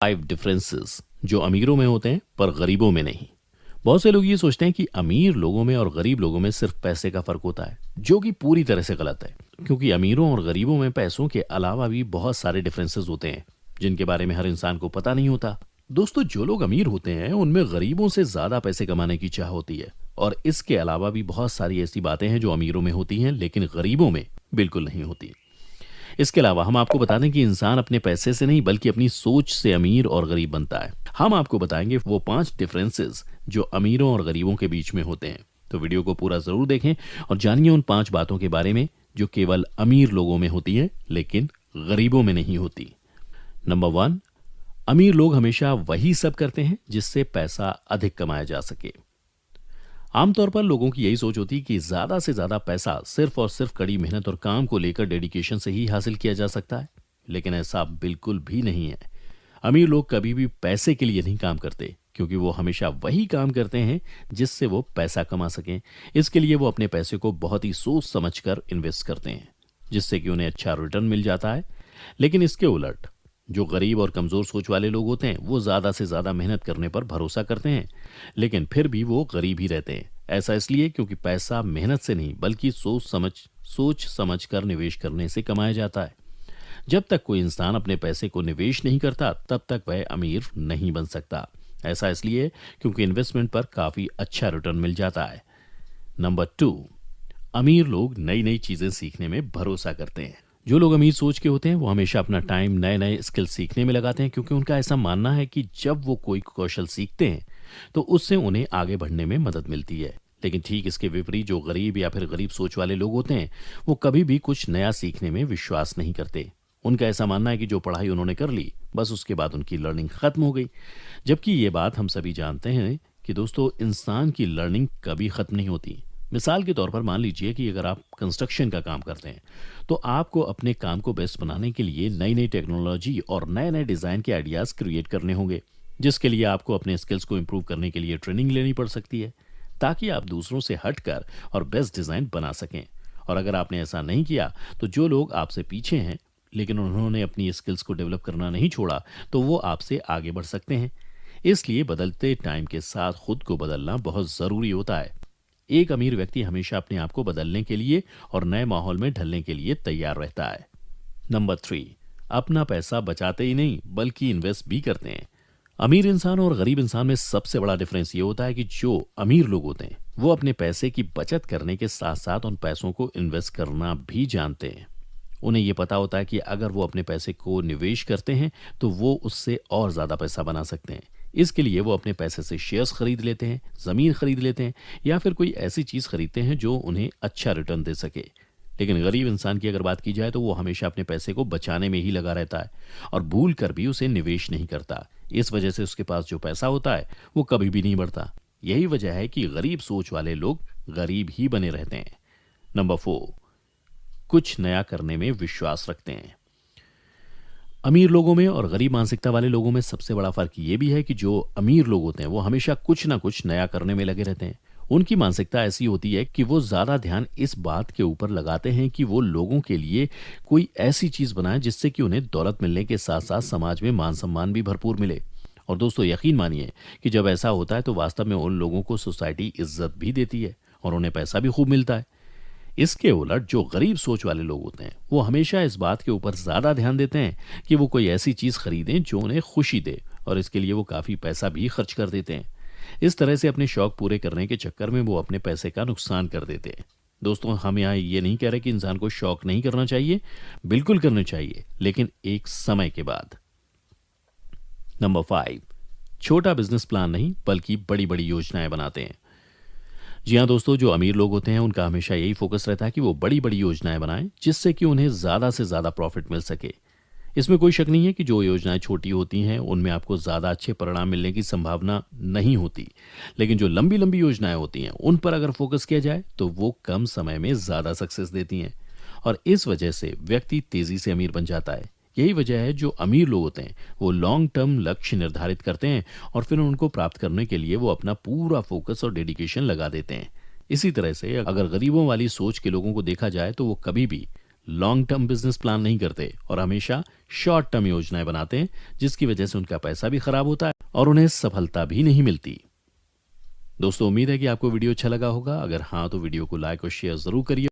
5 differences जो अमीरों में होते हैं पर गरीबों में नहीं। बहुत से लोग ये सोचते हैं कि अमीर लोगों में और गरीब लोगों में सिर्फ पैसे का फर्क होता है, जो कि पूरी तरह से गलत है। क्योंकि अमीरों और गरीबों में पैसों के अलावा भी बहुत सारे डिफरेंसेस होते हैं जिनके बारे में हर इंसान को पता नहीं होता। दोस्तों, जो लोग अमीर होते हैं उनमें गरीबों से ज्यादा पैसे कमाने की चाह होती है, और इसके अलावा भी बहुत सारी ऐसी बातें हैं जो अमीरों में होती हैं लेकिन गरीबों में बिल्कुल नहीं होती। इसके अलावा हम आपको बता दें कि इंसान अपने पैसे से नहीं बल्कि अपनी सोच से अमीर और गरीब बनता है। हम आपको बताएंगे वो 5 डिफरेंसेस जो अमीरों और गरीबों के बीच में होते हैं। तो वीडियो को पूरा जरूर देखें और जानिए उन 5 बातों के बारे में जो केवल अमीर लोगों में होती हैं लेकिन गरीबों में नहीं होती। नंबर 1, अमीर लोग हमेशा वही सब करते हैं जिससे पैसा अधिक कमाया जा सके। आमतौर पर लोगों की यही सोच होती है कि ज्यादा से ज्यादा पैसा सिर्फ और सिर्फ कड़ी मेहनत और काम को लेकर डेडिकेशन से ही हासिल किया जा सकता है, लेकिन ऐसा बिल्कुल भी नहीं है। अमीर लोग कभी भी पैसे के लिए नहीं काम करते, क्योंकि वो हमेशा वही काम करते हैं जिससे वो पैसा कमा सकें। इसके लिए वो अपने पैसे को बहुत ही सोच समझकर इन्वेस्ट करते हैं, जिससे कि उन्हें अच्छा रिटर्न मिल जाता है। लेकिन इसके उलट जो गरीब और कमजोर सोच वाले लोग होते हैं वो ज्यादा से ज्यादा मेहनत करने पर भरोसा करते हैं, लेकिन फिर भी वो गरीब ही रहते हैं। ऐसा इसलिए क्योंकि पैसा मेहनत से नहीं बल्कि सोच समझ कर निवेश करने से कमाया जाता है। जब तक कोई इंसान अपने पैसे को निवेश नहीं करता तब तक वह अमीर नहीं बन सकता। ऐसा इसलिए क्योंकि इन्वेस्टमेंट पर काफी अच्छा रिटर्न मिल जाता है। नंबर 2, अमीर लोग नई नई चीजें सीखने में भरोसा करते हैं। जो लोग अमीर सोच के होते हैं वो हमेशा अपना टाइम नए नए स्किल सीखने में लगाते हैं, क्योंकि उनका ऐसा मानना है कि जब वो कोई कौशल सीखते हैं तो उससे उन्हें आगे बढ़ने में मदद मिलती है। लेकिन ठीक इसके विपरीत जो गरीब या फिर गरीब सोच वाले लोग होते हैं वो कभी भी कुछ नया सीखने में विश्वास नहीं करते। उनका ऐसा मानना है कि जो पढ़ाई उन्होंने कर ली बस उसके बाद उनकी लर्निंग खत्म हो गई। जबकि ये बात हम सभी जानते हैं कि दोस्तों, इंसान की लर्निंग कभी खत्म नहीं होती। मिसाल के तौर पर मान लीजिए कि अगर आप कंस्ट्रक्शन का काम करते हैं तो आपको अपने काम को बेस्ट बनाने के लिए नई नई टेक्नोलॉजी और नए नए डिजाइन के आइडियाज क्रिएट करने होंगे, जिसके लिए आपको अपने स्किल्स को इंप्रूव करने के लिए ट्रेनिंग लेनी पड़ सकती है, ताकि आप दूसरों से हटकर और बेस्ट डिजाइन बना सकें। और अगर आपने ऐसा नहीं किया तो जो लोग आपसे पीछे हैं लेकिन उन्होंने अपनी स्किल्स को डेवलप करना नहीं छोड़ा तो वो आपसे आगे बढ़ सकते हैं। इसलिए बदलते टाइम के साथ खुद को बदलना बहुत जरूरी होता है। एक अमीर व्यक्ति हमेशा अपने आप को बदलने के लिए और नए माहौल में ढलने के लिए तैयार रहता है। नंबर 3, अपना पैसा बचाते ही नहीं बल्कि इन्वेस्ट भी करते हैं। अमीर इंसान और गरीब इंसान में सबसे बड़ा डिफरेंस ये होता है कि जो अमीर लोग होते हैं वो अपने पैसे की बचत करने के साथ साथ उन पैसों को इन्वेस्ट करना भी जानते हैं। उन्हें ये पता होता है कि अगर वो अपने पैसे को निवेश करते हैं तो वो उससे और ज्यादा पैसा बना सकते हैं। इसके लिए वो अपने पैसे से शेयर्स खरीद लेते हैं, जमीन खरीद लेते हैं या फिर कोई ऐसी चीज खरीदते हैं जो उन्हें अच्छा रिटर्न दे सके। लेकिन गरीब इंसान की अगर बात की जाए तो वो हमेशा अपने पैसे को बचाने में ही लगा रहता है और भूल कर भी उसे निवेश नहीं करता। इस वजह से उसके पास जो पैसा होता है वो कभी भी नहीं बढ़ता। यही वजह है कि गरीब सोच वाले लोग गरीब ही बने रहते हैं। नंबर 4, कुछ नया करने में विश्वास रखते हैं। अमीर लोगों में और गरीब मानसिकता वाले लोगों में सबसे बड़ा फर्क ये भी है कि जो अमीर लोग होते हैं वो हमेशा कुछ ना कुछ नया करने में लगे रहते हैं। उनकी मानसिकता ऐसी होती है कि वो ज्यादा ध्यान इस बात के ऊपर लगाते हैं कि वो लोगों के लिए कोई ऐसी चीज बनाए जिससे कि उन्हें दौलत मिलने के साथ साथ समाज में मान सम्मान भी भरपूर मिले। और दोस्तों, यकीन मानिए कि जब ऐसा होता है तो वास्तव में उन लोगों को सोसाइटी इज्जत भी देती है और उन्हें पैसा भी खूब मिलता है। इसके उलट जो गरीब सोच वाले लोग होते हैं वो हमेशा इस बात के ऊपर ज्यादा ध्यान देते हैं कि वो कोई ऐसी चीज खरीदें जो उन्हें खुशी दे, और इसके लिए वो काफी पैसा भी खर्च कर देते हैं। इस तरह से अपने शौक पूरे करने के चक्कर में वो अपने पैसे का नुकसान कर देते हैं। दोस्तों, हम यहाँ ये नहीं कह रहे कि इंसान को शौक नहीं करना चाहिए, बिल्कुल करना चाहिए, लेकिन एक समय के बाद। नंबर 5, छोटा बिजनेस प्लान नहीं बल्कि बड़ी बड़ी योजनाएं बनाते हैं। जी हाँ दोस्तों, जो अमीर लोग होते हैं उनका हमेशा यही फोकस रहता है कि वो बड़ी बड़ी योजनाएं बनाएं जिससे कि उन्हें ज्यादा से ज्यादा प्रॉफिट मिल सके। इसमें कोई शक नहीं है कि जो योजनाएं छोटी होती हैं उनमें आपको ज्यादा अच्छे परिणाम मिलने की संभावना नहीं होती, लेकिन जो लंबी लंबी योजनाएं होती हैं उन पर अगर फोकस किया जाए तो वो कम समय में ज्यादा सक्सेस देती हैं, और इस वजह से व्यक्ति तेजी से अमीर बन जाता है। यही वजह है जो अमीर लोग होते हैं वो लॉन्ग टर्म लक्ष्य निर्धारित करते हैं और फिर उनको प्राप्त करने के लिए वो अपना पूरा फोकस और डेडिकेशन लगा देते हैं। इसी तरह से अगर गरीबों वाली सोच के लोगों को देखा जाए तो वो कभी भी लॉन्ग टर्म बिजनेस प्लान नहीं करते और हमेशा शॉर्ट टर्म योजनाएं बनाते हैं, जिसकी वजह से उनका पैसा भी खराब होता है और उन्हें सफलता भी नहीं मिलती। दोस्तों, उम्मीद है कि आपको वीडियो अच्छा लगा होगा। अगर हाँ तो वीडियो को लाइक और शेयर जरूर करिए।